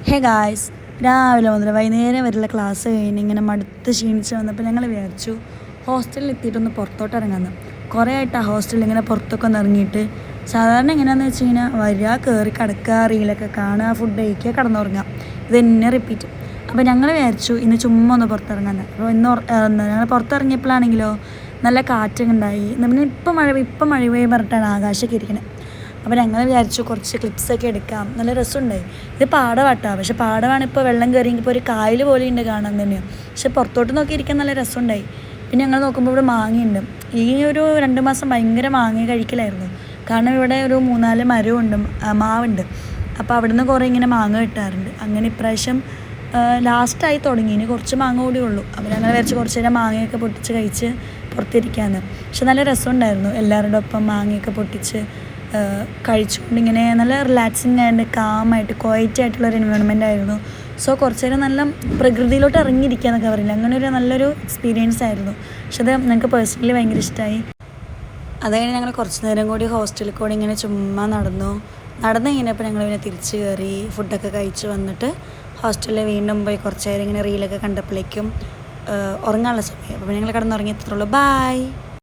Hey guys, രാവിലെ മുതൽ വൈകുന്നേരം വരെയുള്ള ക്ലാസ് കഴിഞ്ഞ് ഇങ്ങനെ മടുത്ത് ക്ഷീണിച്ച് വന്നപ്പോൾ ഞങ്ങൾ വിചാരിച്ചു ഹോസ്റ്റലിൽ എത്തിയിട്ടൊന്ന് പുറത്തോട്ട് ഇറങ്ങാമെന്ന്. കുറേ ആയിട്ട് ആ ഹോസ്റ്റലിൽ ഇങ്ങനെ പുറത്തൊക്കെ ഒന്ന് ഇറങ്ങിയിട്ട് സാധാരണ എങ്ങനെയാണെന്ന് വെച്ച് കഴിഞ്ഞാൽ വരിക, കയറി കിടക്കുക, റീലൊക്കെ കാണുക, ഫുഡ് കഴിക്കുക, കിടന്നുറങ്ങുക, ഇത് തന്നെ റിപ്പീറ്റ്. അപ്പോൾ ഞങ്ങൾ വിചാരിച്ചു ഇന്ന് ചുമ്മാ ഒന്ന് പുറത്തിറങ്ങാമെന്ന്. അപ്പോൾ ഞങ്ങൾ പുറത്തിറങ്ങിയപ്പോഴാണെങ്കിലോ നല്ല കാറ്റൊക്കെ ഉണ്ടായി. പിന്നെ ഇപ്പം മഴ പെയ്യും പറഞ്ഞിട്ടാണ് ആകാശമൊക്കെ ഇരിക്കുന്നത്. അപ്പോൾ ഞങ്ങൾ വിചാരിച്ചു കുറച്ച് ക്ലിപ്സൊക്കെ എടുക്കാം, നല്ല രസമുണ്ടായി. ഇത് പാടവാട്ടാ, പക്ഷെ പാടമാണ് ഇപ്പോൾ വെള്ളം കയറിയെങ്കിൽ ഇപ്പോൾ ഒരു കായൽ പോലെ ഉണ്ട് കാണാൻ തന്നെയാണ്. പക്ഷെ പുറത്തോട്ട് നോക്കിയിരിക്കാൻ നല്ല രസമുണ്ടായി. പിന്നെ ഞങ്ങൾ നോക്കുമ്പോൾ ഇവിടെ മാങ്ങയുണ്ട്. ഈ ഒരു 2 മാസം ഭയങ്കര മാങ്ങ കഴിക്കലായിരുന്നു. കാരണം ഇവിടെ ഒരു 3-4 മരമുണ്ട്, മാവുണ്ട്. അപ്പോൾ അവിടെ നിന്ന് കുറേ ഇങ്ങനെ മാങ്ങ കിട്ടാറുണ്ട്. അങ്ങനെ ഇപ്രാവശ്യം ലാസ്റ്റായി തുടങ്ങി, ഇനി കുറച്ച് മാങ്ങ കൂടി ഉള്ളൂ. അപ്പോൾ ഞങ്ങൾ വിചാരിച്ച് കുറച്ച് നേരം മാങ്ങയൊക്കെ പൊട്ടിച്ച് കഴിച്ച് പുറത്തിരിക്കാമെന്ന്. പക്ഷെ നല്ല രസമുണ്ടായിരുന്നു, എല്ലാവരുടെ ഒപ്പം മാങ്ങയൊക്കെ പൊട്ടിച്ച് കഴിച്ചുകൊണ്ട് ഇങ്ങനെ നല്ല റിലാക്സിങ് ആയിട്ട് കാമായിട്ട് ക്വയറ്റ് ആയിട്ടുള്ളൊരു എൻവയോൺമെൻ്റ് ആയിരുന്നു. സോ കുറച്ച് നേരം നല്ല പ്രകൃതിയിലോട്ട് ഇറങ്ങിയിരിക്കുക എന്നൊക്കെ പറയില്ല, അങ്ങനെ ഒരു നല്ലൊരു എക്സ്പീരിയൻസ് ആയിരുന്നു. പക്ഷെ അത് ഞങ്ങൾക്ക് പേഴ്സണലി ഭയങ്കര ഇഷ്ടമായി. അത് കഴിഞ്ഞ് ഞങ്ങൾ കുറച്ച് നേരം കൂടി ഹോസ്റ്റലിൽ കൂടി ഇങ്ങനെ ചുമ്മാ നടന്നു കഴിഞ്ഞപ്പോൾ ഞങ്ങൾ പിന്നെ തിരിച്ച് കയറി ഫുഡൊക്കെ കഴിച്ച് വന്നിട്ട് ഹോസ്റ്റലിൽ വീണ്ടും പോയി കുറച്ച് നേരം ഇങ്ങനെ റീലൊക്കെ കണ്ടപ്പോഴേക്കും ഉറങ്ങാനുള്ള സമയം. അപ്പോൾ ഞങ്ങൾ കിടന്നുറങ്ങിയത്രയുള്ളൂ. ബായ്.